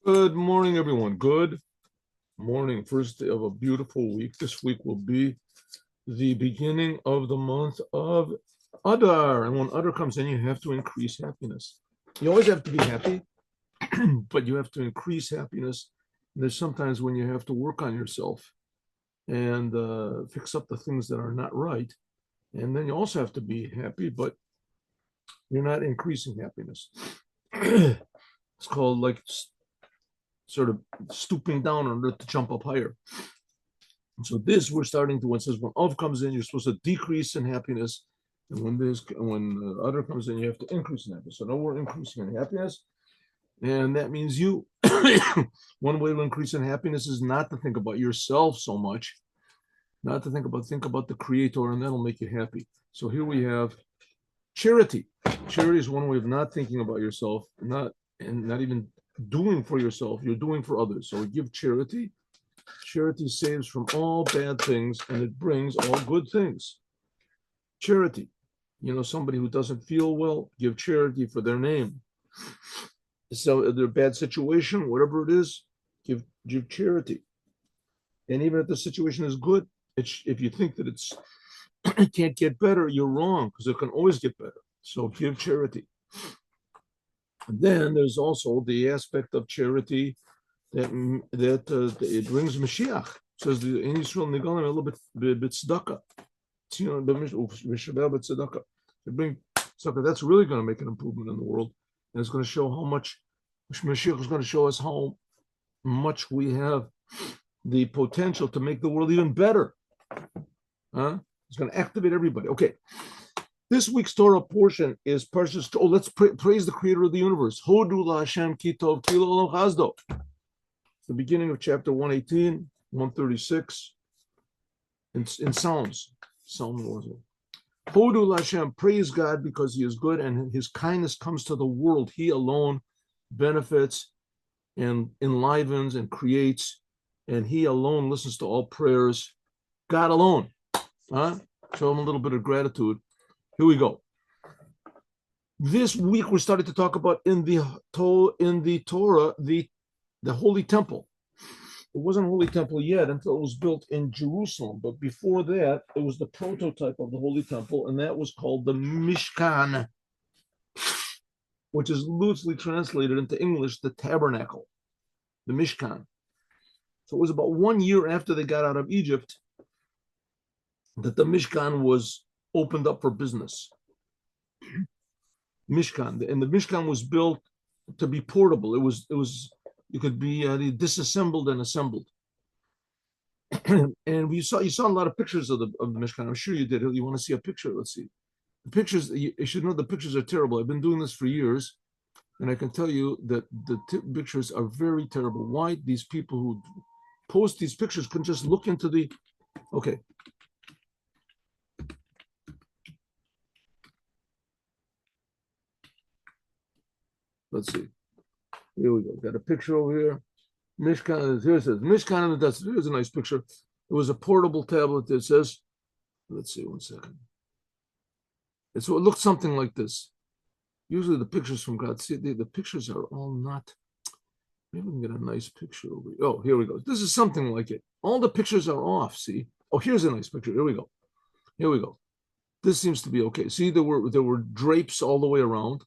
Good morning, everyone. Good morning. First day of a beautiful week. This week will be the beginning of the month of Adar. And when Adar comes in, you have to increase happiness. You always have to be happy, but you have to increase happiness. And there's sometimes when you have to work on yourself and fix up the things that are not right. And then you also have to be happy, but you're not increasing happiness. It's called like sort of stooping down in order to jump up higher. And so this we're starting to, when it says when Av comes in, you're supposed to decrease in happiness. And when Adar comes in, you have to increase in happiness. So now we're increasing in happiness. And that means you, one way to increase in happiness is not to think about yourself so much, not to think about the Creator, and that'll make you happy. So here we have charity. Charity is one way of not thinking about yourself, not even doing for yourself, you're doing for others. So we give charity. Charity saves from all bad things and it brings all good things. Charity. Somebody who doesn't feel well, give charity for their name. So their bad situation, whatever it is, give charity. And even if the situation is good, if you think that it can't get better, you're wrong, because it can always get better. So give charity. And then there's also the aspect of charity that it brings Mashiach. It says the in Yisrael Nigalim a little bit tzedakah. They bring tzedakah. That's really going to make an improvement in the world, and it's going to show how much Mashiach is going to show us how much we have the potential to make the world even better. It's going to activate everybody. Okay. This week's Torah portion is Parshas. Oh, let's praise the Creator of the universe. Hodu LaHashem ki tov ki lo chazdo. The beginning of chapter 118, 136, in Psalms. Psalm 1. Hodu LaHashem, praise God because He is good and His kindness comes to the world. He alone benefits and enlivens and creates, and He alone listens to all prayers. God alone. Show Him a little bit of gratitude. Here we go. This week we started to talk about in the Torah the Holy Temple. It wasn't a Holy Temple yet until it was built in Jerusalem. But before that, it was the prototype of the Holy Temple, and that was called the Mishkan, which is loosely translated into English, the tabernacle, the Mishkan. So it was about 1 year after they got out of Egypt that the Mishkan was opened up for business. Mishkan, and the Mishkan was built to be portable. It could be disassembled and assembled. And you saw a lot of pictures of the Mishkan. I'm sure you did. You want to see a picture? Let's see. The pictures. You should know the pictures are terrible. I've been doing this for years, and I can tell you that the pictures are very terrible. Why these people who post these pictures can just look into the. Okay. Let's see. Here we go. Got a picture over here. Mishkan. Here it says Mishkan. Here's a nice picture. It was a portable tablet that says, let's see, 1 second. So it looked something like this. Usually the pictures from God, see, the pictures are all not. Maybe we can get a nice picture over here. Oh, here we go. This is something like it. All the pictures are off, see? Oh, here's a nice picture. Here we go. Here we go. This seems to be okay. See, there were drapes all the way around.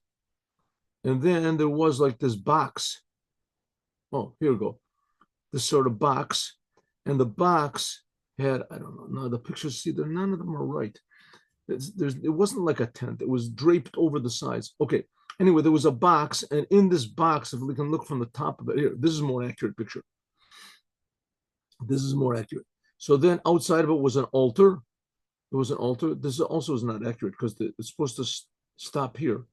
And then there was like this box. Oh, here we go. This sort of box. And the box had, I don't know, no, the pictures, see, none of them are right. It wasn't like a tent. It was draped over the sides. Okay. Anyway, there was a box. And in this box, if we can look from the top of it, here, this is a more accurate picture. This is more accurate. So then outside of it was an altar. There was an altar. This also is not accurate because it's supposed to stop here.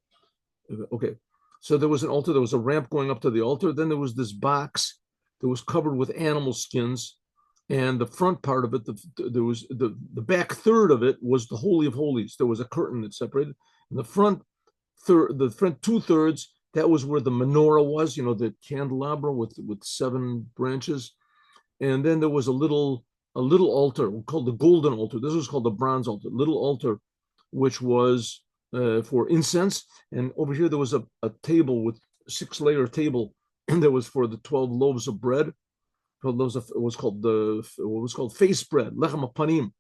Okay. So there was an altar, there was a ramp going up to the altar. Then there was this box that was covered with animal skins. And the front part of it, there was the back third of it was the Holy of Holies. There was a curtain that separated. And the front 2/3, that was where the menorah was, the candelabra with 7 branches. And then there was a little altar called the golden altar. This was called the bronze altar, little altar, which was for incense. And over here there was a table with 6-layer table and there was for the 12 loaves of bread. 12 loaves of, it was called what was called face bread, lechem apanim,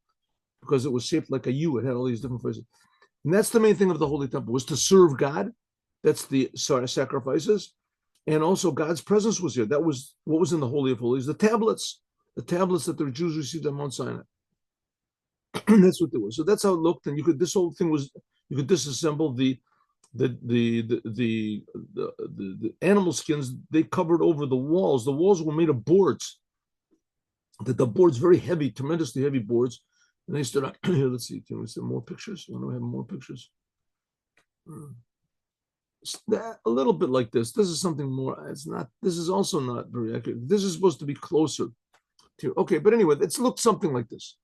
because it was shaped like a U. It had all these different faces. And that's the main thing of the Holy Temple, was to serve God. That's the sacrifices. And also God's presence was here. That was what was in the Holy of Holies, the tablets that the Jews received on Mount Sinai. That's what there was. So that's how it looked. And you could, this whole thing was, you could disassemble the animal skins. They covered over the walls. The walls were made of boards. The boards very heavy, tremendously heavy boards. And they stood up. Here, let's see. Can we see more pictures? Want to have more pictures? A little bit like this. This is something more. It's not. This is also not very accurate. This is supposed to be closer to. Okay, but anyway, it's looked something like this.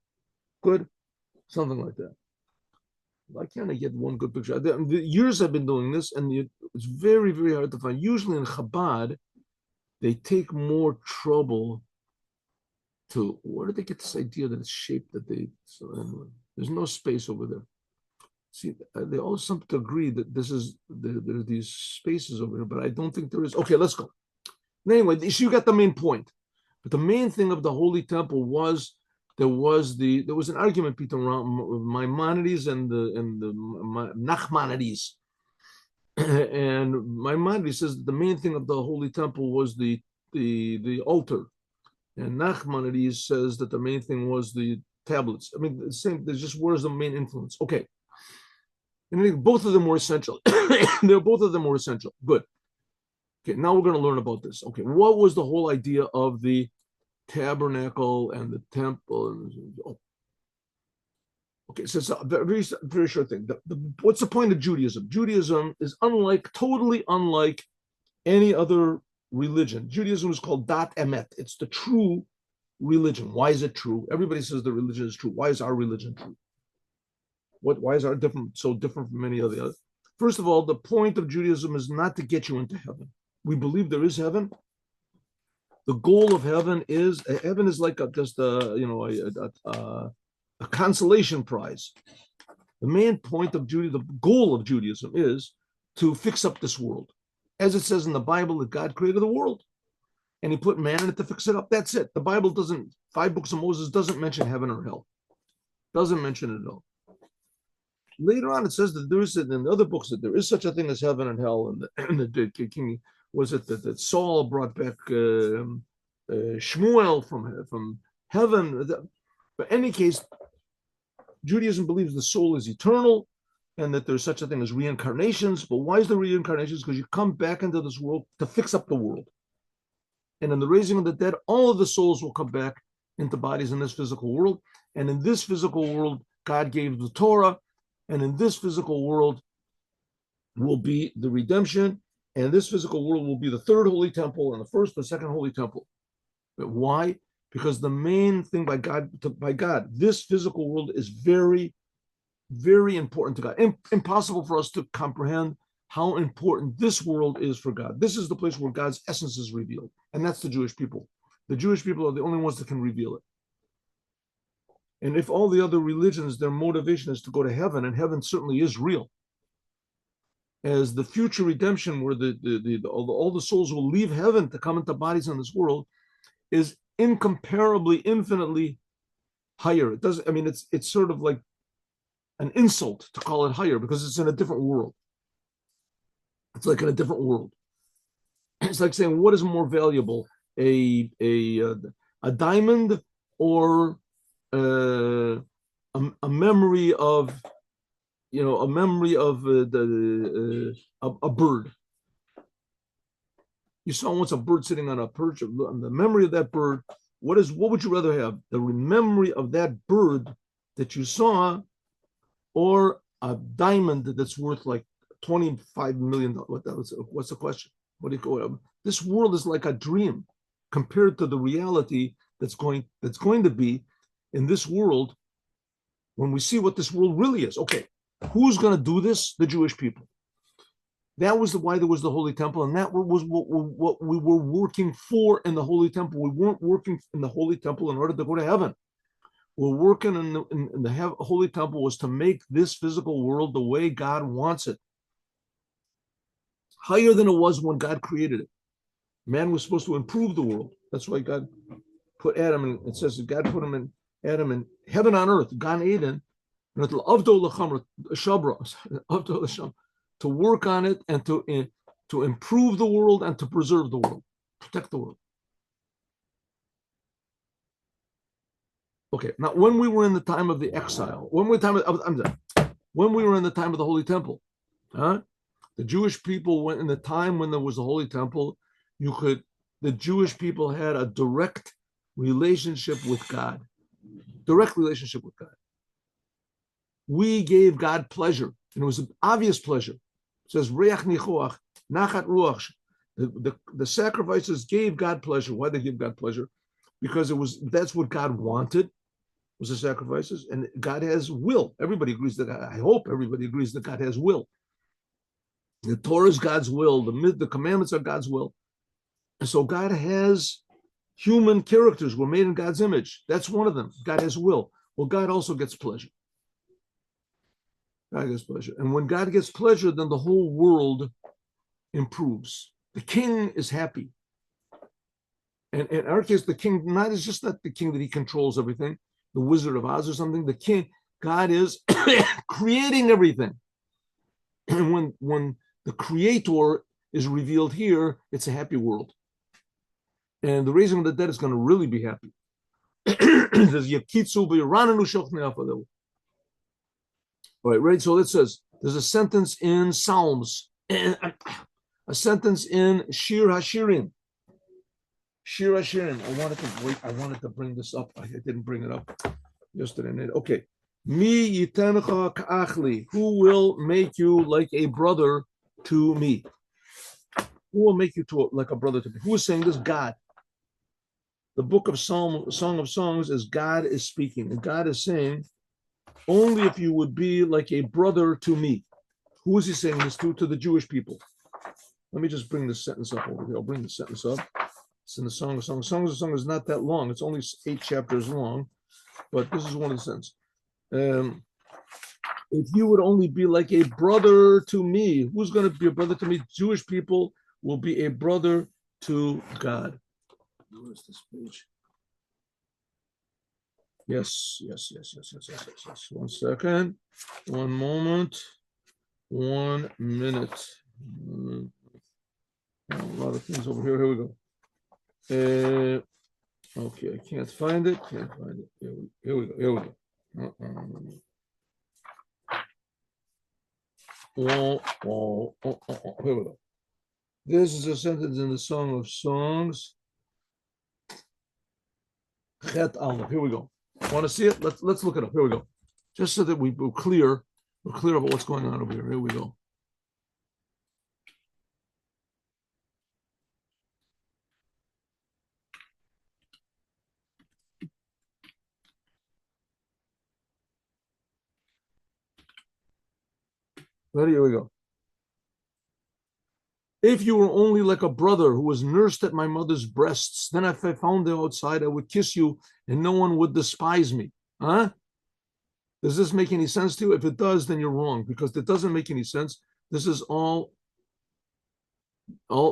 Good, something like that. Why can't I get one good picture? The years I've been doing this, and it's very, very hard to find. Usually in Chabad, they take more trouble to. Where did they get this idea that it's shaped that they? So anyway, there's no space over there. See, they all seem to agree that this is there are these spaces over here, but I don't think there is. Okay, let's go. Anyway, you got the main point. But the main thing of the Holy Temple was there was an argument between Maimonides and the Nachmanides. And Maimonides says that the main thing of the Holy Temple was the altar, and Nachmanides says that the main thing was the tablets. I mean, the same. There's just where's the main influence? Okay. And I think both of them were essential. Both of them were essential. Good. Okay, now we're going to learn about this. Okay, what was the whole idea of the tabernacle and the temple? Okay, so it's a very, very short thing. What's the point of Judaism? Judaism is totally unlike any other religion. Judaism is called Dat Emet. It's the true religion. Why is it true? Everybody says the religion is true. Why is our religion true? Why is our so different from many of the others? First of all, the point of Judaism is not to get you into heaven. We believe there is heaven. The goal of heaven is like just a consolation prize. The main point of Judaism, the goal of Judaism, is to fix up this world, as it says in the Bible that God created the world, and He put man in it to fix it up. That's it. The Bible doesn't. 5 books of Moses doesn't mention heaven or hell. Doesn't mention it at all. Later on, it says that there is in the other books that there is such a thing as heaven and hell, and the king was it that Saul brought back Shmuel from heaven. But in any case, Judaism believes the soul is eternal, and that there's such a thing as reincarnations. But why is there reincarnations? Because you come back into this world to fix up the world, and in the raising of the dead, all of the souls will come back into bodies in this physical world, and in this physical world, God gave the Torah. And in this physical world will be the redemption, and this physical world will be the third holy temple and the second holy temple. But why? Because the main thing by God, this physical world is very, very important to God. Impossible for us to comprehend how important this world is for God. This is the place where God's essence is revealed, and that's the Jewish people. The Jewish people are the only ones that can reveal it. And if all the other religions, their motivation is to go to heaven, and heaven certainly is real, as the future redemption, where all the souls will leave heaven to come into bodies in this world, is incomparably, infinitely higher. It doesn't. I mean, it's sort of like an insult to call it higher because it's in a different world. It's like in a different world. It's like saying, what is more valuable, a diamond or a memory of, a bird. You saw once a bird sitting on a perch. The memory of that bird. What would you rather have? The memory of that bird that you saw, or a diamond that's worth like $25 million? What's the question? What do you call it? This world is like a dream compared to the reality that's going to be in this world when we see what this world really is. Okay, who's going to do this? The Jewish people. That was why there was the Holy Temple, and that was what we were working for in the Holy Temple. We weren't working in the Holy Temple in order to go to heaven. We're working in the Holy Temple was to make this physical world the way God wants it, higher than it was when God created it. Man was supposed to improve the world. That's why God put Adam in, it says that God put him in Adam in heaven on earth, Gan Eden, to work on it and to improve the world and to preserve the world, protect the world. Okay, now when we were in the time of the exile, when we were in the time of the Holy Temple, the Jewish people went in the time when there was a Holy Temple. The Jewish people had a direct relationship with God. Direct relationship with God. We gave God pleasure, and it was an obvious pleasure. It says, Reach nichuach, nachat ruach. The sacrifices gave God pleasure. Why did they give God pleasure? Because that's what God wanted, was the sacrifices, and God has will. Everybody agrees that, I hope everybody agrees that God has will. The Torah is God's will, the commandments are God's will. And so God has human characters. We're made in God's image. That's one of them. God has will. Well, God also gets pleasure. God gets pleasure. And when God gets pleasure, then the whole world improves. The king is happy. And in our case, the king is just not the king that he controls everything, the Wizard of Oz or something. The king, God is creating everything. And when the creator is revealed here, it's a happy world. And the raising of the dead is going to really be happy. All right, ready? So it says, there's a sentence in Psalms, and a sentence in Shir HaShirim. Shir HaShirim. I wanted to bring this up. I didn't bring it up yesterday. Okay. Mi yitencha ka'achli. Who will make you like a brother to me? Who will make you like a brother to me? Who is saying this? God. The book of Song of Songs is God is speaking. And God is saying, only if you would be like a brother to me. Who is he saying this to? To the Jewish people. Let me just bring this sentence up over here. I'll bring the sentence up. It's in the Song of Songs. Song of Songs is not that long. It's only 8 chapters long. But this is one of the sentences. If you would only be like a brother to me, who's going to be a brother to me? Jewish people will be a brother to God. Where's this page? Yes. 1 second. 1 moment. 1 minute. A lot of things over here. Here we go. Okay, I can't find it. Here we go. Here we go. Here we go. This is a sentence in the Song of Songs. Chet Aleph. Here we go. Want to see it? Let's look it up. Here we go. Just so that we're clear about what's going on over here. Here we go. Ready? Here we go. If you were only like a brother who was nursed at my mother's breasts, then if I found you outside, I would kiss you and no one would despise me. Huh? Does this make any sense to you? If it does, then you're wrong, because it doesn't make any sense. This is all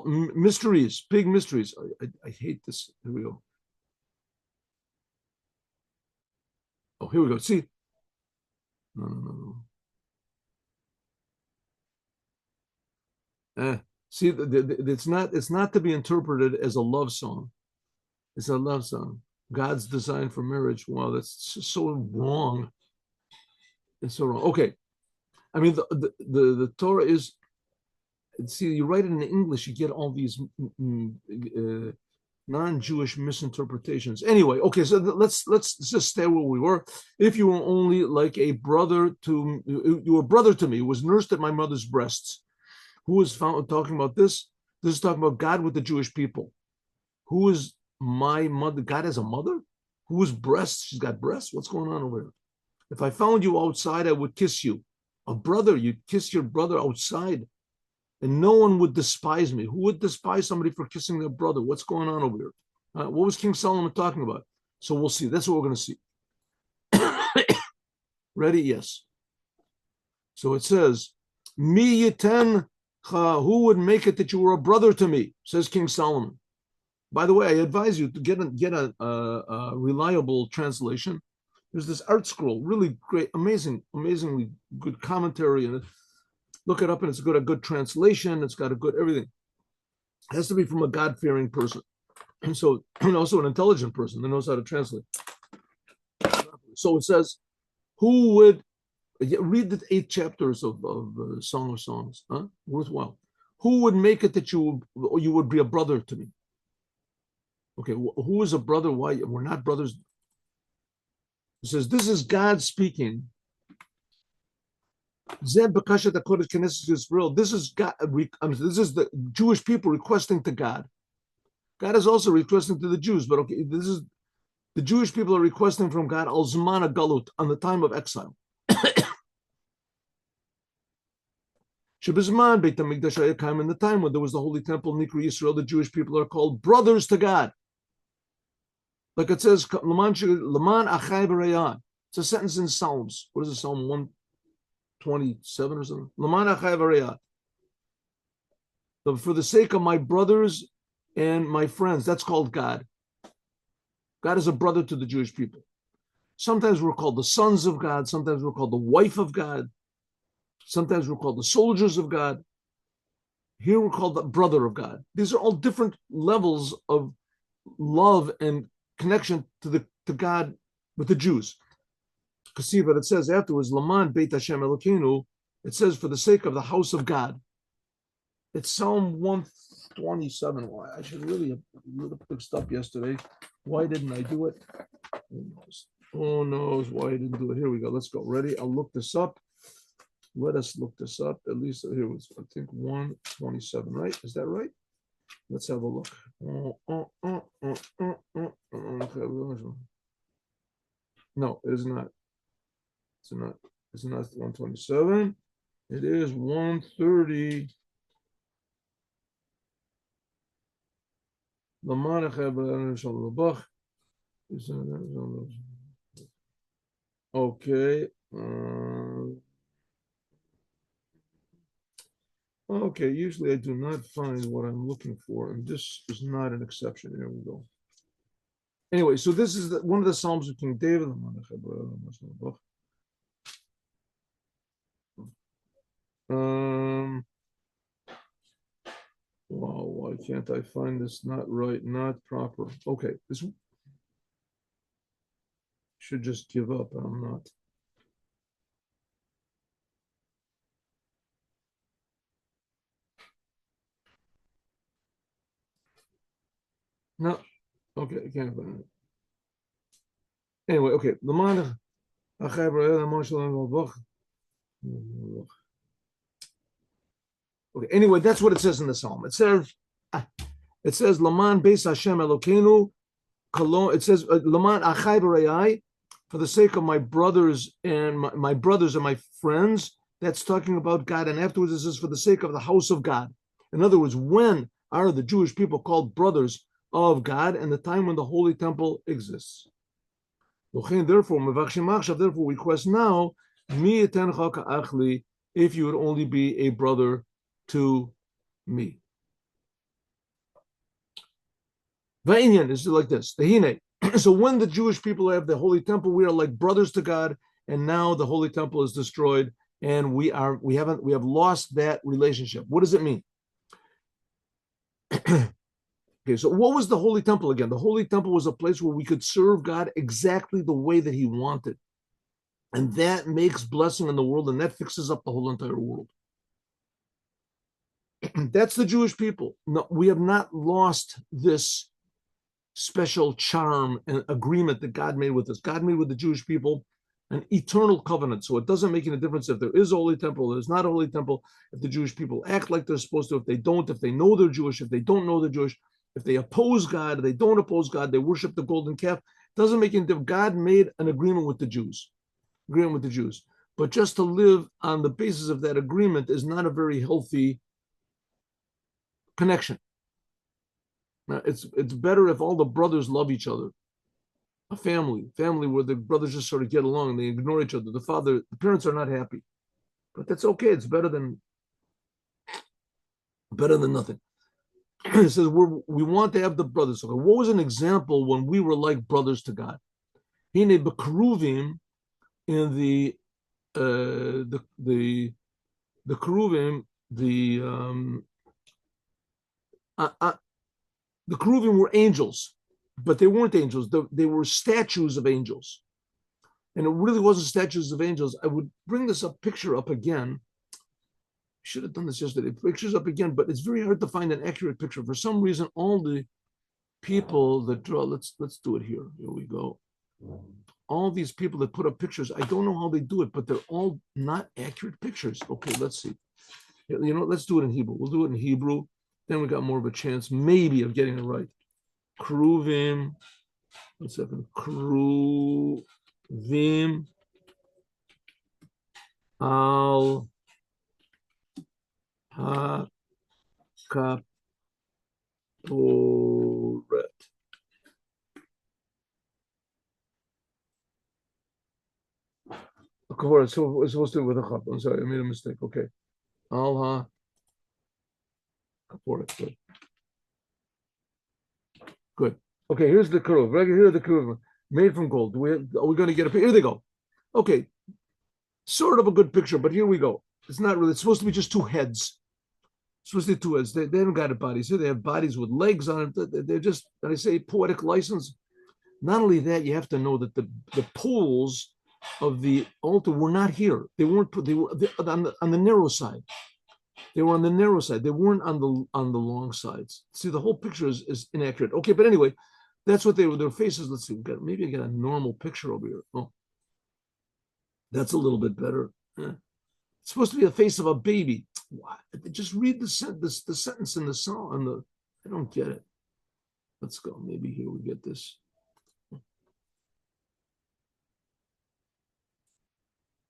mysteries, big mysteries. I hate this. Here we go. Oh, here we go. See? No. See, it's not to be interpreted as a love song. It's a love song. God's design for marriage. Wow, that's so wrong. It's so wrong. Okay, I mean the Torah is. See, you write it in English, you get all these non-Jewish misinterpretations. Anyway, okay, so let's just stay where we were. If you were only like a brother to you were brother to me, who was nursed at my mother's breasts. Who is talking about this? This is talking about God with the Jewish people. Who is my mother? God has a mother? Who is breasts? She's got breasts? What's going on over here? If I found you outside, I would kiss you. A brother, you'd kiss your brother outside. And no one would despise me. Who would despise somebody for kissing their brother? What's going on over here? What was King Solomon talking about? So we'll see. That's what we're going to see. Ready? Yes. So it says, Mi yiten. Who would make it that you were a brother to me, says King Solomon. By the way, I advise you to get a reliable translation. There's this art scroll, really great, amazingly good commentary, and look it up, and it's got a good translation. It's got a good everything. It has to be from a God-fearing person, and so and also an intelligent person that knows how to translate. So it says, who would read the 8 chapters of Song of Songs? Huh? Worthwhile. Who would make it that you would be a brother to me? Okay, who is a brother? Why we're not brothers? It says this is God speaking. This is God. This is the Jewish people requesting to God. God is also requesting to the Jews, but okay, this is the Jewish people are requesting from God al zman galut, on the time of exile. Shebizman Beit HaMikdash Hayakam, in the time when there was the Holy Temple, Nikri Yisrael, the Jewish people are called brothers to God. Like it says, Laman Achai B'Reyan. It's a sentence in Psalms. What is it, Psalm 127 or something? Laman Achai B'Reyan. For the sake of my brothers and my friends, that's called God. God is a brother to the Jewish people. Sometimes we're called the sons of God. Sometimes we're called the wife of God. Sometimes we're called the soldiers of God. Here we're called the brother of God. These are all different levels of love and connection to God with the Jews. See, but it says afterwards, Laman Beit Hashem Elokeinu, it says for the sake of the house of God. It's Psalm 127. Why? I should really have looked this up yesterday. Why didn't I do it? Who knows why I didn't do it? Here we go. Let's go. Ready? I'll look this up. Let us look this up. At least here was, I think, 127, right? Is that right? Let's have a look. No, it is not. It's not. It's not 127. It is 130. Okay. Okay, usually I do not find what I'm looking for, and this is not an exception. Here we go. Anyway, so this is one of the Psalms of King David. Wow, why can't I find this? Not right, not proper. Okay, this should just give up, and I'm not. No, okay, I can't find it. Anyway, okay, okay, anyway, that's what it says in the Psalm. It says, Laman Beis Hashem Elokeinu, it says, Laman Achai B'Rayai, for the sake of my brothers and my brothers and my friends. That's talking about God. And afterwards, it says, for the sake of the house of God. In other words, when are the Jewish people called brothers of God? And the time when the Holy Temple exists. Therefore, we request now, if you would only be a brother to me. Va'inyan is like this. So when the Jewish people have the Holy Temple, we are like brothers to God, and now the Holy Temple is destroyed, and we have lost that relationship. What does it mean? Okay, so what was the Holy Temple again? The Holy Temple was a place where we could serve God exactly the way that He wanted. And that makes blessing in the world, and that fixes up the whole entire world. That's the Jewish people. No, we have not lost this special charm and agreement that God made with us. God made with the Jewish people an eternal covenant. So it doesn't make any difference if there is a Holy Temple, there's not a Holy Temple, if the Jewish people act like they're supposed to, if they don't, if they know they're Jewish, if they don't know they're Jewish, if they oppose God, if they don't oppose God, they worship the golden calf. It doesn't make any difference. God made an agreement with the Jews. But just to live on the basis of that agreement is not a very healthy connection. Now, it's better if all the brothers love each other. A family where the brothers just sort of get along and they ignore each other. The parents are not happy. But that's okay. It's better than nothing. it says we want to have the brothers. Okay, what was an example when we were like brothers to God? Hine bekruvim in the keruvim, the keruvim were angels, but they weren't angels. They were statues of angels, and it really wasn't statues of angels. I would bring this picture up again. I should have done this yesterday. Pictures up again, but it's very hard to find an accurate picture. For some reason, all the people that draw. Let's do it here. Here we go. All these people that put up pictures, I don't know how they do it, but they're all not accurate pictures. Okay, let's see. You know, let's do it in Hebrew. We'll do it in Hebrew. Then we got more of a chance, maybe, of getting it right. Kruvim. 1 second. Kruvim al ha-kaporet. So it's supposed to be with a chap. I'm sorry, I made a mistake. Okay. Al ha-kaporet. Good. Good. Okay, here's the keruv. Right here are the keruv made from gold. Are we going to get a picture? Here they go. Okay, sort of a good picture, but here we go. It's not really. It's supposed to be just two heads. It's supposed to be two heads. They haven't got bodies here. They have bodies with legs on it. They're just, I say, poetic license. Not only that, you have to know that the poles of the altar were not here. They weren't put. They were on the narrow side. They were on the narrow side. They weren't on the long sides. See, the whole picture is inaccurate. Okay, but anyway, that's what they were. Their faces. Let's see. Maybe I get a normal picture over here. Oh, that's a little bit better. It's supposed to be the face of a baby. What? Just read the sentence in the song. I don't get it. Let's go. Maybe here we get this.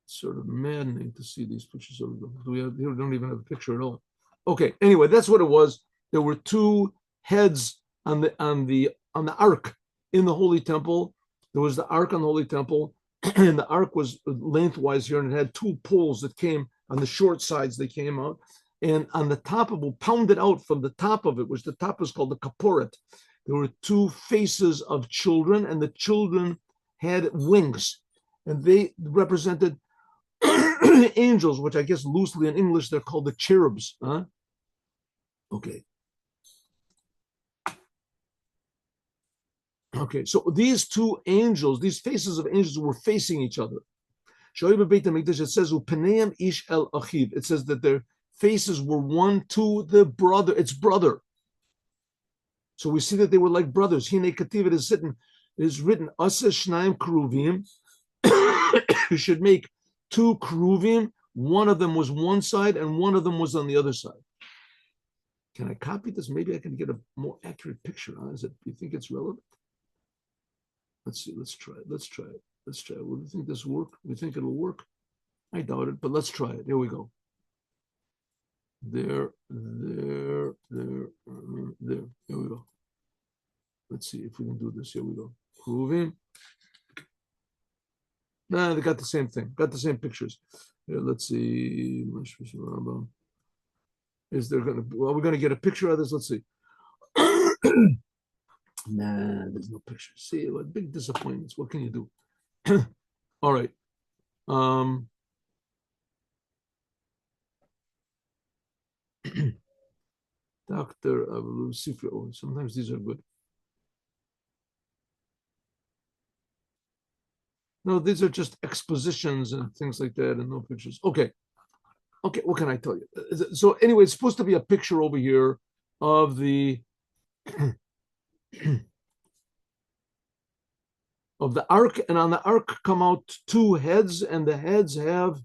Sort of maddening to see these pictures of them. We don't even have a picture at all. Okay, anyway, that's what it was. There were two heads on the ark in the Holy Temple. There was the ark on the Holy Temple, and the ark was lengthwise here, and it had two poles that came on the short sides. They came out, and on the top of it, pounded out from the top of it, which the top was called the kaporet. There were two faces of children, and the children had wings, and they represented angels, which I guess loosely in English they're called the cherubs. Huh? Okay. Okay, so these two angels, these faces of angels were facing each other. It says, it says that their faces were one to the brother, its brother. So we see that they were like brothers. Hine Kativ, is written, Asa Shnaim Kruvim. You should make two Kruvim. One of them was one side and one of them was on the other side. Can I copy this? Maybe I can get a more accurate picture. Huh? Do you think it's relevant? Let's see. Let's try it. Let's try it. Let's try it. Will you think this will work? We think it'll work? I doubt it, but let's try it. Here we go. There. Here we go. Let's see if we can do this. Here we go. Kruvim. Nah, they got the same thing. Got the same pictures. Here, let's see. Is there gonna? Well, we're gonna get a picture of this. Let's see. Nah, there's no picture. See, what big disappointments. What can you do? All right. Dr. Sifri. Sometimes these are good. No, these are just expositions and things like that, and no pictures. Okay. Okay, what can I tell you? So anyway, it's supposed to be a picture over here of the of the ark, and on the ark come out two heads, and the heads have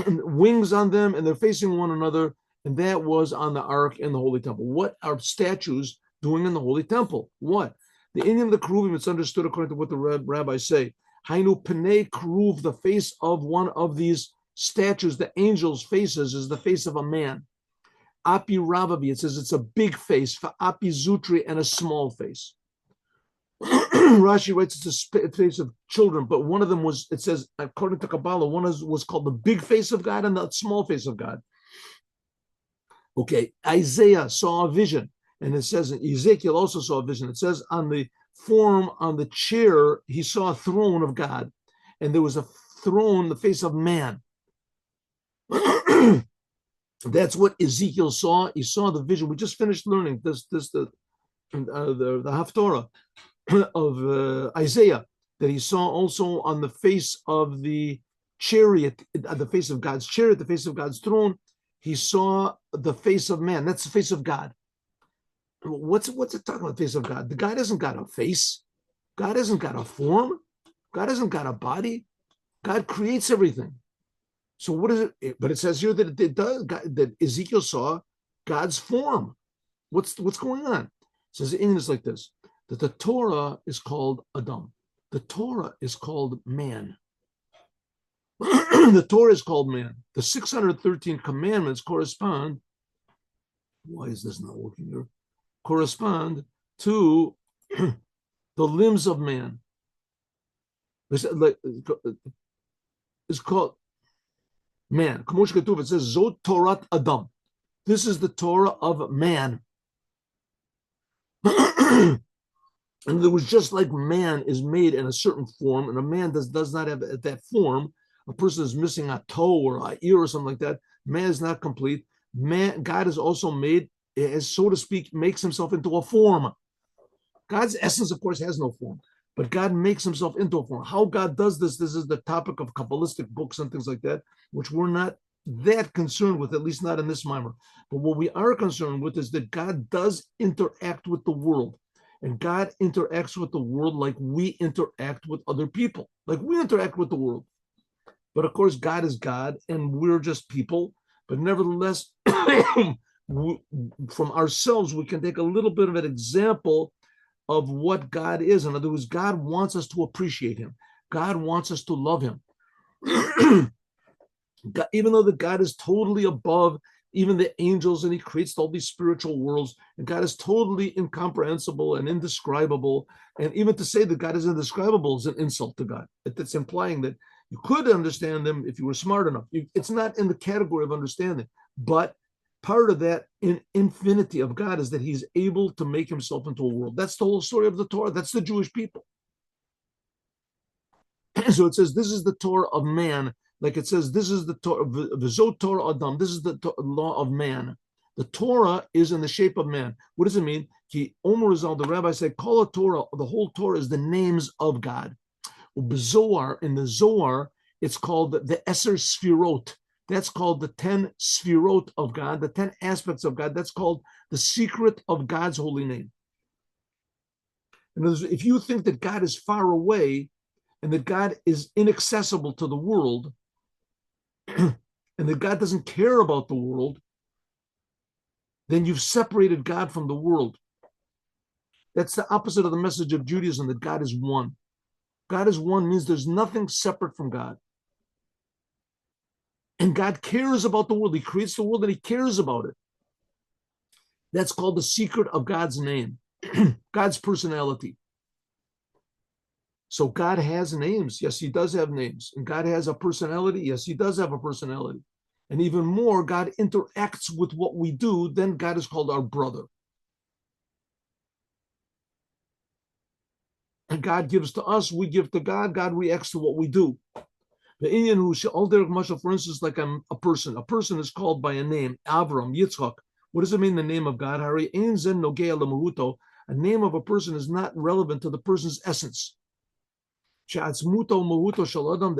wings on them, and they're facing one another, and that was on the ark in the Holy Temple. What are statues doing in the Holy Temple? What? The Indian of the Keruvim, it's understood according to what the rabbis say. Hainu Pnei Keruv, the face of one of these statues, the angel's faces, is the face of a man. Api Ravavi, it says it's a big face, for Api Zutri, and a small face. Rashi writes it's a face of children, but one of them was, it says, according to Kabbalah, one was called the big face of God and the small face of God. Okay, Isaiah saw a vision. And it says, Ezekiel also saw a vision. It says on the chair, he saw a throne of God. And there was a throne, the face of man. That's what Ezekiel saw. He saw the vision. We just finished learning the Haftorah of Isaiah, that he saw also on the face of the chariot, the face of God's chariot, the face of God's throne. He saw the face of man. That's the face of God. What's it talking about, the face of God? The God hasn't got a face. God hasn't got a form. God hasn't got a body. God creates everything. So what is it? But it says here that it does, that Ezekiel saw God's form. What's going on? It says in English like this, that the Torah is called Adam. The Torah is called man. The Torah is called man. The 613 commandments correspond, why is this not working here? Correspond to the limbs of man. It's called man. It says Zot Torat Adam. This is the Torah of man. And it was just like man is made in a certain form, and a man does not have that form. A person is missing a toe or an ear or something like that. Man is not complete. God is also made, as so to speak, makes himself into a form. God's essence, of course, has no form, but God makes himself into a form. How God does this is the topic of Kabbalistic books and things like that, which we're not that concerned with, at least not in this mimer. But what we are concerned with is that God does interact with the world. And God interacts with the world like we interact with other people, like we interact with the world. But of course, God is God, and we're just people. But nevertheless, from ourselves, we can take a little bit of an example of what God is. In other words, God wants us to appreciate him. God wants us to love him. God, even though that God is totally above even the angels, and he creates all these spiritual worlds, and God is totally incomprehensible and indescribable. And even to say that God is indescribable is an insult to God. It's implying that you could understand them if you were smart enough. It's not in the category of understanding, but part of that infinity of God is that he's able to make himself into a world. That's the whole story of the Torah. That's the Jewish people. So it says, this is the Torah of man. Like it says, this is the Torah, V'zot Torah Adam. This is the law of man. The Torah is in the shape of man. What does it mean? Omer Rizal, the rabbi said, call a Torah, the whole Torah is the names of God. Zohar, in the Zohar, it's called the Eser Sfirot. That's called the 10 Sfirot of God, the 10 aspects of God. That's called the secret of God's holy name. In other words, if you think that God is far away and that God is inaccessible to the world, and that God doesn't care about the world, then you've separated God from the world. That's the opposite of the message of Judaism, that God is one. God is one means there's nothing separate from God. And God cares about the world. He creates the world and he cares about it. That's called the secret of God's name, God's personality. So God has names. Yes, he does have names. And God has a personality. Yes, he does have a personality. And even more, God interacts with what we do. Then God is called our brother. And God gives to us, we give to God. God reacts to what we do. The Indian who for instance, like a person. A person is called by a name, Avram, Yitzchak. What does it mean, the name of God? A name of a person is not relevant to the person's essence. The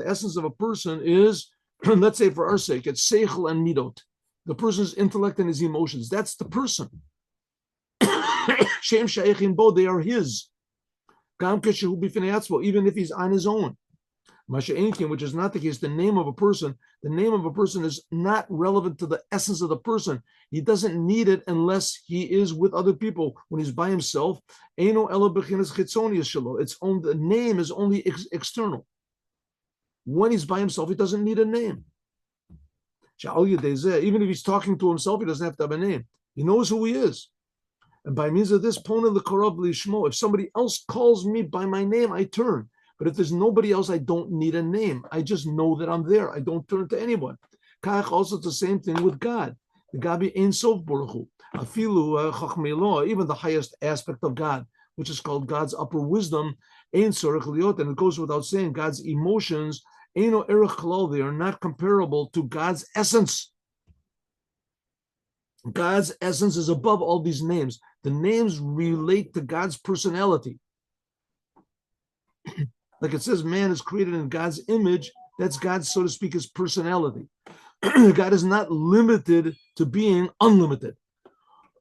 essence of a person is, let's say for our sake, it's seichel and midot, the person's intellect and his emotions. That's the person. Shem shayichin bo, they are his. Even if he's on his own. Which is not the case. The name of a person is not relevant to the essence of the person. He doesn't need it unless he is with other people. When he's by himself, the name is only external. When he's by himself, he doesn't need a name. Even if he's talking to himself, he doesn't have to have a name. He knows who he is. And by means of this, if somebody else calls me by my name, I turn. But if there's nobody else, I don't need a name. I just know that I'm there. I don't turn to anyone. Also, it's the same thing with God. The Gabi Ein Sof Baruch Hu. Afilu chachmei, even the highest aspect of God, which is called God's upper wisdom, ein tzorech liot, and it goes without saying, God's emotions, eino erech klal, they are not comparable to God's essence. God's essence is above all these names. The names relate to God's personality. Like it says, man is created in God's image. That's God's, so to speak, his personality. God is not limited to being unlimited.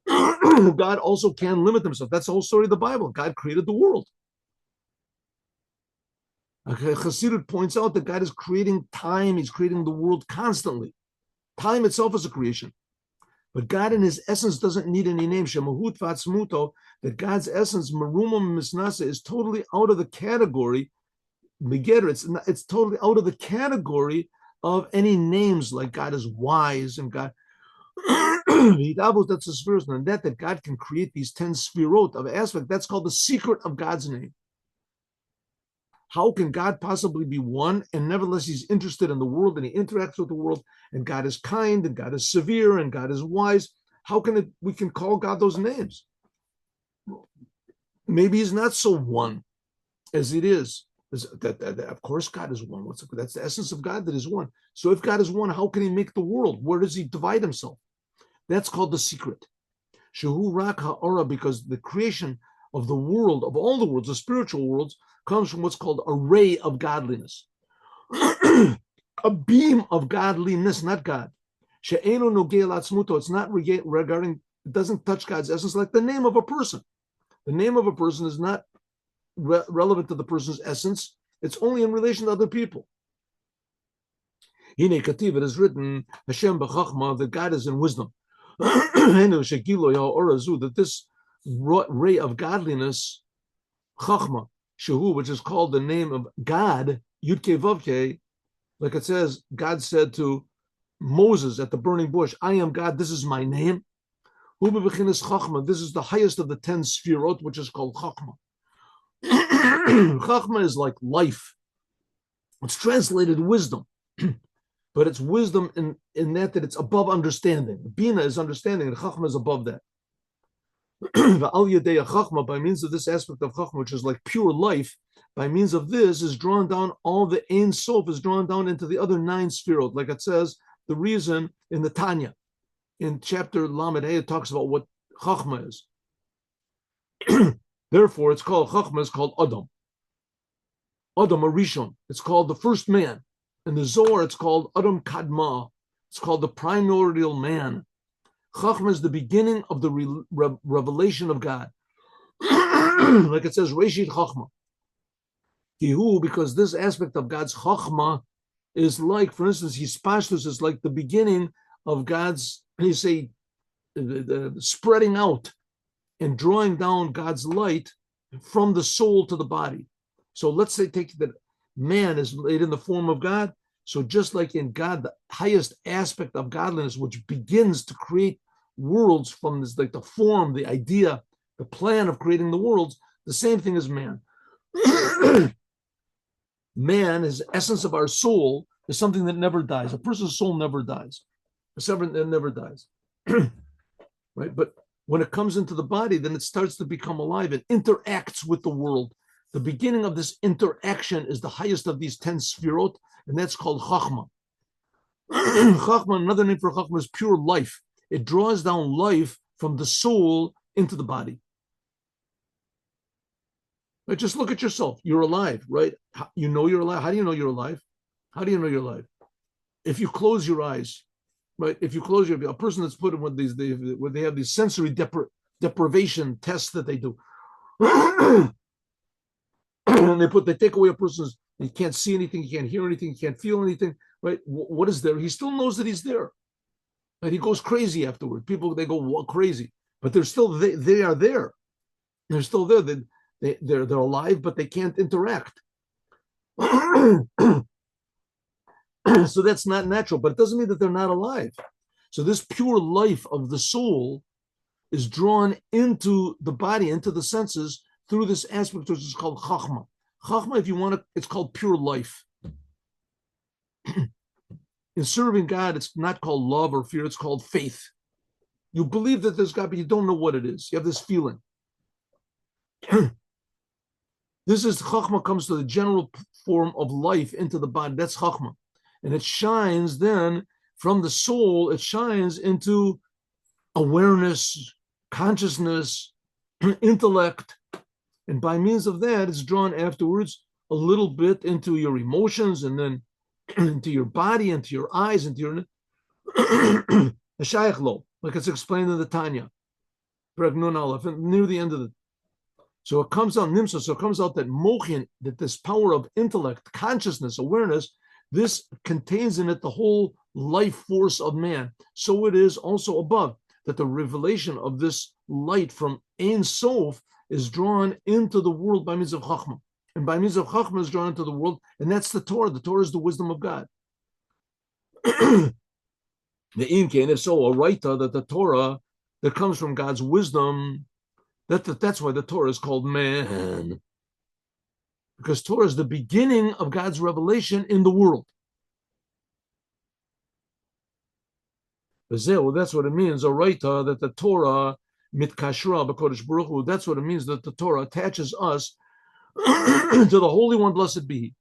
God also can limit himself. That's the whole story of the Bible. God created the world. Chassidut points out that God is creating time. He's creating the world constantly. Time itself is a creation. But God in his essence doesn't need any name. Shemahut v'atzmuto, that God's essence, merumam misnasa, is totally out of the category, Megedder, it's totally out of the category of any names, like God is wise and God, that's a spirit, and that God can create these 10 sfirot of aspect. That's called the secret of God's name. How can God possibly be one, and nevertheless he's interested in the world and he interacts with the world, and God is kind and God is severe and God is wise? How can we can call God those names? Maybe he's not so one as it is. Of course, God is one. That's the essence of God, that is one. So if God is one, how can he make the world? Where does he divide himself? That's called the secret. Shehu rak ha'ora, because the creation of the world, of all the worlds, the spiritual worlds, comes from what's called a ray of godliness. A beam of godliness, not God. She'enu nogei l'atzmuto. It's not regarding, it doesn't touch God's essence, like the name of a person. The name of a person is not relevant to the person's essence. It's only in relation to other people. Hine kativ, it is written, Hashem b'chachma, that God is in wisdom. That this ray of godliness, chachma, shehu, which is called the name of God, yudke vavke, like it says, God said to Moses at the burning bush, I am God, this is my name. This is the highest of the 10 sfirot, which is called chachma. Chachma is like life. It's translated wisdom, but it's wisdom in that it's above understanding. Bina is understanding, and Chachma is above that. By means of this aspect of Chachma, which is like pure life, by means of this is drawn down, all the Ein Sof is drawn down into the other 9 sfirot. Like it says, the reason in the Tanya, in chapter Lamed Hey, it talks about what Chachma is. Therefore, it's called Chachma, is called Adam. Adam Arishon. It's called the first man. In the Zohar, it's called Adam Kadma. It's called the primordial man. Chachma is the beginning of the revelation of God. Like it says, Reshit Chachma. Kihu, because this aspect of God's Chachma is like, for instance, his pashtus is like the beginning of God's, you say, spreading out and drawing down God's light from the soul to the body. So let's say take that man is made in the form of God. So just like in God, the highest aspect of godliness, which begins to create worlds from this, like the form, the idea, the plan of creating the worlds, the same thing as man. Man is the essence of our soul, is something that never dies. A person's soul never dies. It never dies. Right? But when it comes into the body, then it starts to become alive. It interacts with the world. The beginning of this interaction is the highest of these 10 sfirot, and that's called Chachma. Chachma, another name for Chachma, is pure life. It draws down life from the soul into the body. Right? Just look at yourself. You're alive, right? You know you're alive. How do you know you're alive? How do you know you're alive? If you close your eyes, right? If you close your, a person that's put in with these, where they have these sensory deprivation tests that they do. And they take away a person's, he can't see anything, he can't hear anything, he can't feel anything, right? What is there? He still knows that he's there. Right? He goes crazy afterward. People, they go crazy, but they're still, they are there. They're still there. They're alive, but they can't interact. So that's not natural, but it doesn't mean that they're not alive. So this pure life of the soul is drawn into the body, into the senses, through this aspect which is called Chachma. Chachma, if you want to, it's called pure life. In serving God, it's not called love or fear, it's called faith. You believe that there's God, but you don't know what it is. You have this feeling. This is Chachma comes to the general form of life into the body. That's Chachma. And it shines then from the soul, it shines into awareness, consciousness, intellect. And by means of that, it's drawn afterwards a little bit into your emotions and then into your body, into your eyes, into your like it's explained in the Tanya, near the end of the. So it comes out nimsa. So it comes out that mochin, that this power of intellect, consciousness, awareness, this contains in it the whole life force of man. So it is also above that the revelation of this light from Ein Sof is drawn into the world by means of Chachma. And by means of Chachma is drawn into the world, and that's the Torah. The Torah is the wisdom of God. The Inke, and if so, a Raita, that the Torah that comes from God's wisdom, that's why the Torah is called man. Because Torah is the beginning of God's revelation in the world. That's what it means, a Raita, that the Torah mitkashra b'kodesh baruch hu, that's what it means, that the Torah attaches us to the Holy One, blessed be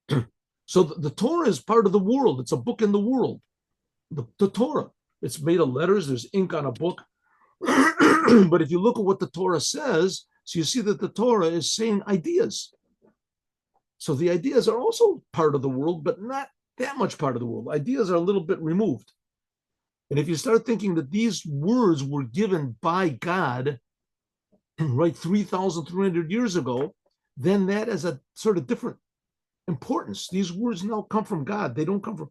He. So the Torah is part of the world. It's a book in the world. The Torah. It's made of letters. There's ink on a book. But if you look at what the Torah says, so you see that the Torah is saying ideas. So the ideas are also part of the world, but not that much part of the world. Ideas are a little bit removed. And if you start thinking that these words were given by God, right, 3,300 years ago, then that is a sort of different importance. These words now come from God. They don't come from.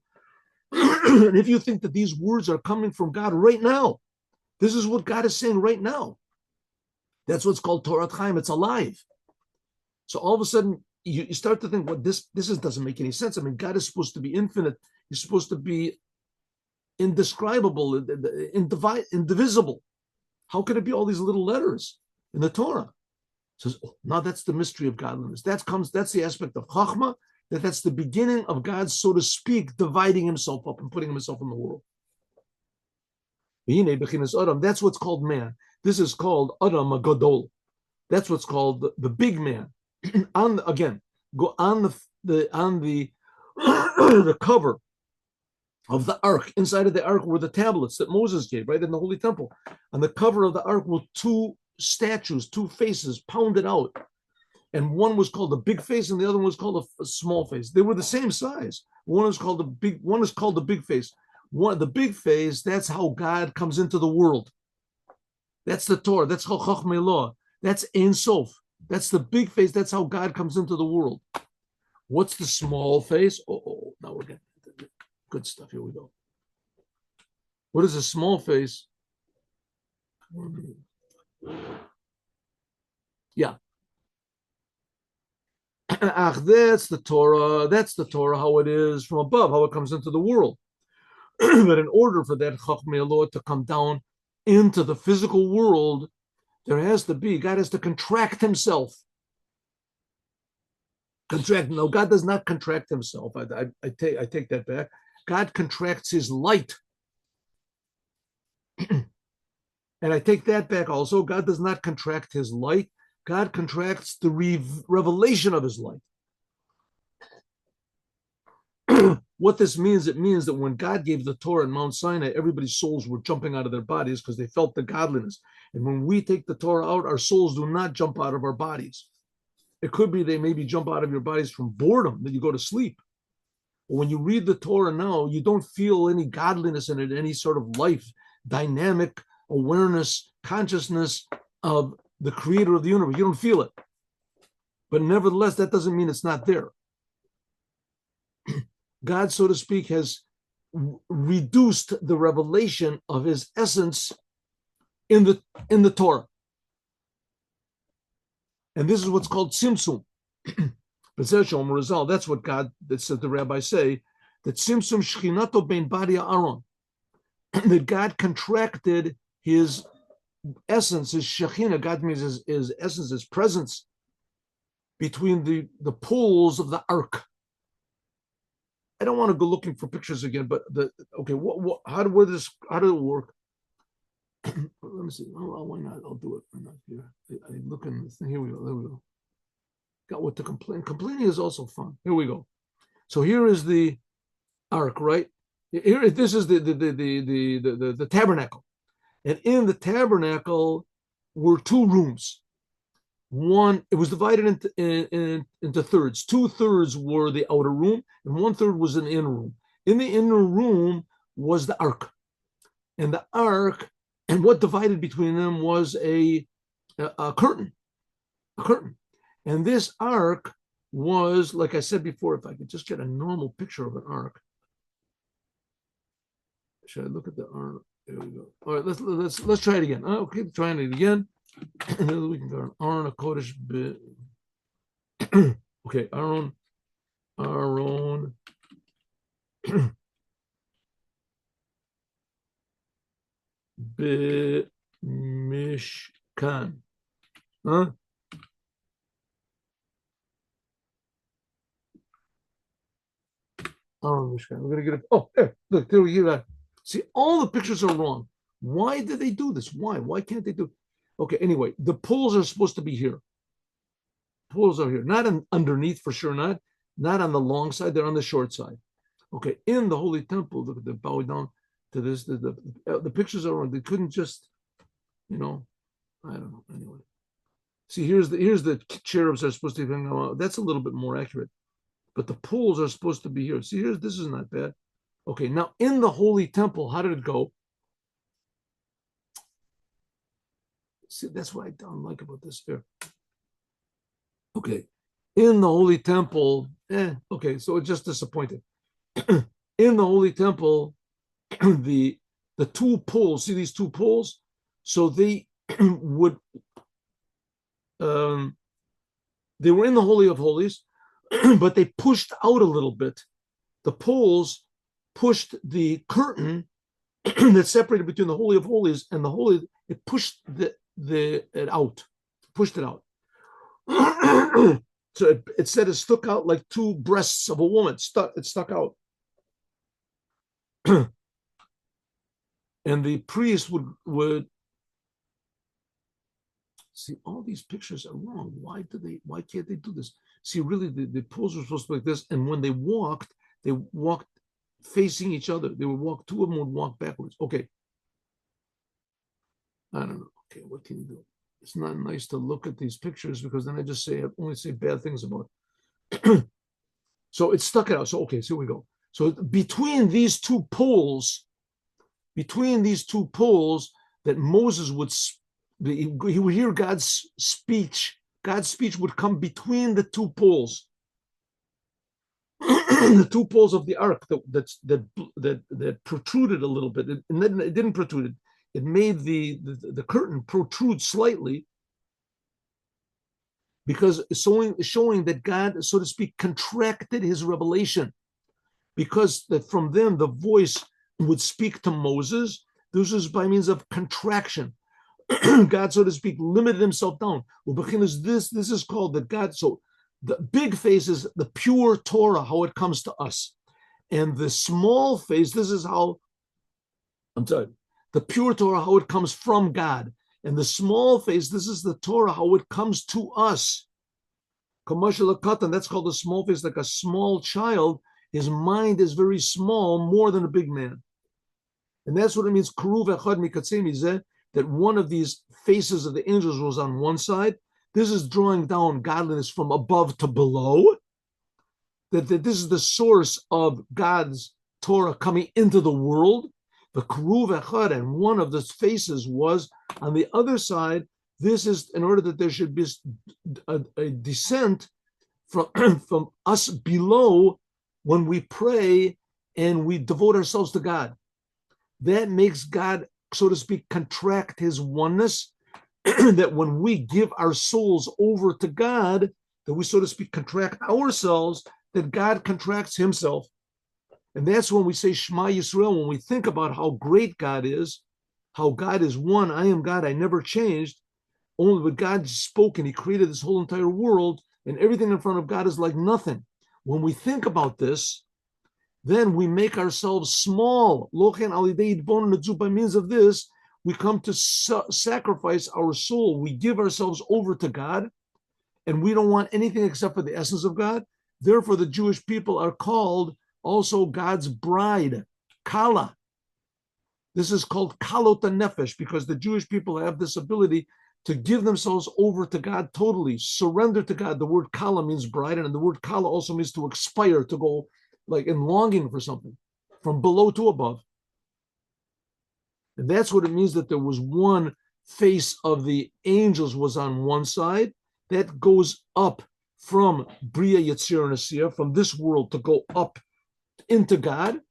And if you think that these words are coming from God right now, this is what God is saying right now. That's what's called Torah Chaim. It's alive. So all of a sudden, you start to think, what this doesn't make any sense. I mean, God is supposed to be infinite. He's supposed to be indescribable, indivisible. How could it be all these little letters in the Torah? So now that's the mystery of godliness. That's the aspect of Chachma, that's the beginning of God, so to speak, dividing himself up and putting himself in the world. That's what's called man. This is called Adam Gadol. That's what's called the big man. Go on the the cover of the ark. Inside of the ark were the tablets that Moses gave, right in the Holy Temple. On the cover of the ark were two statues, two faces pounded out. And one was called the big face, and the other one was called a small face. They were the same size. One is called the big face. The big face, that's how God comes into the world. That's the Torah. That's how Chachmei Law. That's Ein Sof. That's the big face. That's how God comes into the world. What's the small face? Now we're getting good stuff. Here we go. What is a small face? Yeah. That's the Torah. That's the Torah, how it is from above, how it comes into the world. But in order for that Chachmei Law to come down into the physical world, God has to contract himself. No, God does not contract himself. I take that back. God contracts his light. And I take that back also. God does not contract his light. God contracts the revelation of his light. What this means, it means that when God gave the Torah in Mount Sinai, everybody's souls were jumping out of their bodies because they felt the godliness. And when we take the Torah out, our souls do not jump out of our bodies. It could be they maybe jump out of your bodies from boredom, that you go to sleep. But when you read the Torah now, you don't feel any godliness in it, any sort of life, dynamic awareness, consciousness of the creator of the universe. You don't feel it. But nevertheless, that doesn't mean it's not there. God, so to speak, has reduced the revelation of his essence in the Torah. And this is what's called Tzimtzum. That's what that's what the rabbis say, that Tzimtzum Shechinato bein Badi Aaron, that God contracted his essence, his Shekhinah, God means his essence, his presence, between the poles of the ark. I don't want to go looking for pictures again, but how did it work? Let me see. Oh, why not? I'll do it. Why not here? I look in this thing. Here we go. There we go. Got what to complain. Complaining is also fun. Here we go. So here is the ark, right? Here, this is the tabernacle, and in the tabernacle were two rooms. One, it was divided into thirds. 2/3 were the outer room, and 1/3 was an inner room. In the inner room was the ark, and the ark, and what divided between them was a curtain, and this ark was, like I said before, if I could just get a normal picture of an ark. Should I look at the ark? There we go. All right, let's try it again. Okay, trying it again. And then we can go on Aaron Kodesh. Okay, Aaron Mishkan. Huh? Aaron Mishkan. We're gonna get it. Oh, there. Look, there we go. See, all the pictures are wrong. Why did they do this? Why? Why can't they do? Okay, anyway, the poles are supposed to be here. Poles are here, not underneath, for sure, not on the long side, they're on the short side. Okay, in the holy temple, look at the bow down to this. The pictures are wrong. They couldn't just, I don't know. Anyway, see, here's the cherubs are supposed to be hanging out. That's a little bit more accurate, but the poles are supposed to be here. See, this is not bad. Okay, now in the holy temple, how did it go? See, that's what I don't like about this here. Okay, in the holy temple, okay, so it's just disappointing. In the holy temple, the two poles, see these two poles? So they would, they were in the Holy of Holies, but they pushed out a little bit. The poles pushed the curtain that separated between the Holy of Holies and the Holy, it pushed it out, pushed it out. So it said it stuck out like two breasts of a woman. It stuck out. And the priest would see, all these pictures are wrong. Why can't they do this? See, really, the poles were supposed to be like this, and when they walked facing each other. They would walk, two of them would walk backwards. Okay. I don't know. Okay, what can you do? It's not nice to look at these pictures because then I only say bad things about it. So it stuck it out. So okay, so here we go. So between these two poles, that Moses he would hear God's speech. God's speech would come between the two poles. The two poles of the ark that protruded a little bit, and then it didn't protrude. It made the curtain protrude slightly, because showing that God, so to speak, contracted his revelation, because that from them the voice would speak to Moses. This is by means of contraction. God, so to speak, limited himself down. This is called that God. So the big face is the pure Torah, how it comes to us, and the small face. This is how. I'm sorry. The pure Torah, how it comes from God, and the small face. This is the Torah, how it comes to us. Commercial katan. That's called the small face, like a small child. His mind is very small, more than a big man, and that's what it means. Kruv echad mikatzemi zeh. That one of these faces of the angels was on one side. This is drawing down godliness from above to below. That this is the source of God's Torah coming into the world. The Kruv Echad, and one of the faces was on the other side. This is in order that there should be a descent from us below when we pray and we devote ourselves to God. That makes God, so to speak, contract his oneness, that when we give our souls over to God, that we, so to speak, contract ourselves, that God contracts himself. And that's when we say Shema Yisrael, when we think about how great God is, how God is one. I am God, I never changed. Only when God spoke and he created this whole entire world, and everything in front of God is like nothing. When we think about this, then we make ourselves small. By means of this, we come to sacrifice our soul. We give ourselves over to God, and we don't want anything except for the essence of God. Therefore, the Jewish people are called also God's bride, Kala. This is called Kalot Nefesh, because the Jewish people have this ability to give themselves over to God totally, surrender to God. The word Kala means bride, and the word Kala also means to expire, to go like in longing for something, from below to above. And that's what it means that there was one face of the angels was on one side. That goes up from Bria, Yetzir, and Asiyah, from this world to go up into God.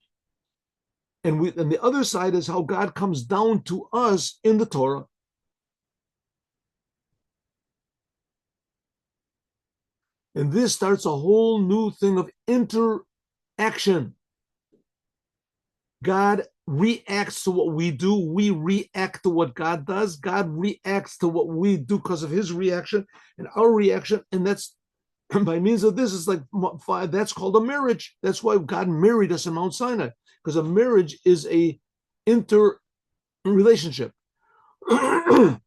And the other side is how God comes down to us in the Torah. And this starts a whole new thing of interaction. God reacts to what we do. We react to what God does. God reacts to what we do because of his reaction and our reaction. And that's by means of this, it's like that's called a marriage. That's why God married us in Mount Sinai, because a marriage is a interrelationship. The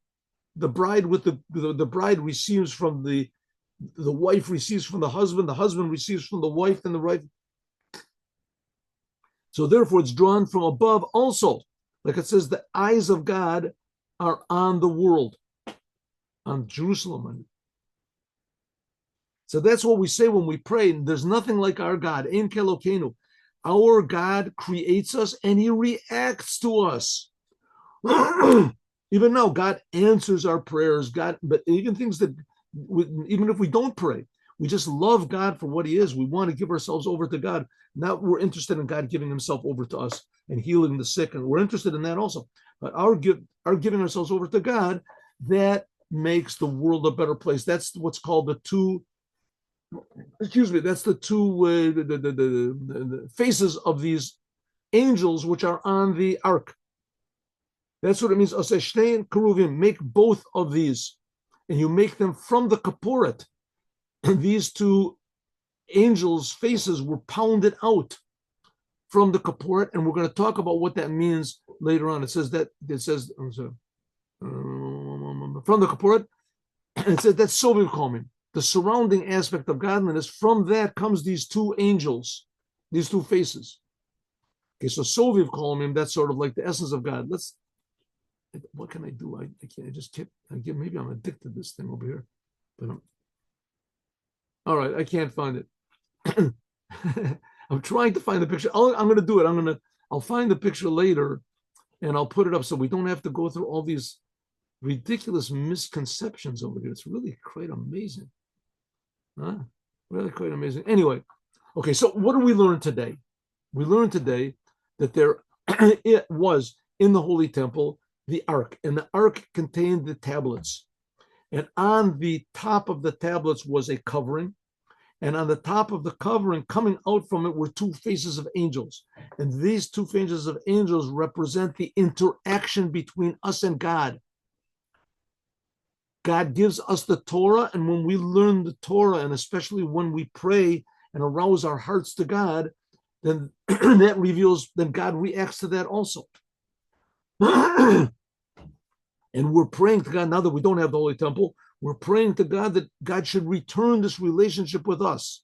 bride with the bride receives from the wife receives from the husband receives from the wife, and the wife. So therefore, it's drawn from above also. Like it says, the eyes of God are on the world, on Jerusalem. So that's what we say when we pray. There's nothing like our God. Ein Kelokenu. Our God creates us and he reacts to us. Even now, God answers our prayers. God, but even things that, even if we don't pray, we just love God for what he is. We want to give ourselves over to God. Now we're interested in God giving himself over to us and healing the sick. And we're interested in that also. But our giving ourselves over to God, that makes the world a better place. That's what's called the two the faces of these angels which are on the ark. That's what it means. Make both of these, and you make them from the kaporet. And these two angels' faces were pounded out from the kaporet, and we're going to talk about what that means later on. It says from the kaporet, and it says that's Soviv Kalmim. The surrounding aspect of godliness, from that comes these two angels, these two faces. Okay, so Soviv Kalmim, that's sort of like the essence of God. What can I do? I can't, maybe I'm addicted to this thing over here. But all right, I can't find it. I'm trying to find the picture. I'm going to do it. I'll find the picture later and I'll put it up so we don't have to go through all these ridiculous misconceptions over here. It's really quite amazing. Huh? Really quite amazing. Anyway, okay, so what do we learn today? We learned today that there it was in the Holy Temple, the ark, and the ark contained the tablets. And on the top of the tablets was a covering. And on the top of the covering, coming out from it, were two faces of angels. And these two faces of angels represent the interaction between us and God. God gives us the Torah, and when we learn the Torah, and especially when we pray and arouse our hearts to God, then that reveals, then God reacts to that also. And we're praying to God now that we don't have the Holy Temple. We're praying to God that God should return this relationship with us.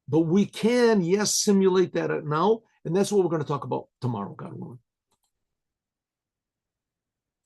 But we can, yes, simulate that now, and that's what we're going to talk about tomorrow, God willing.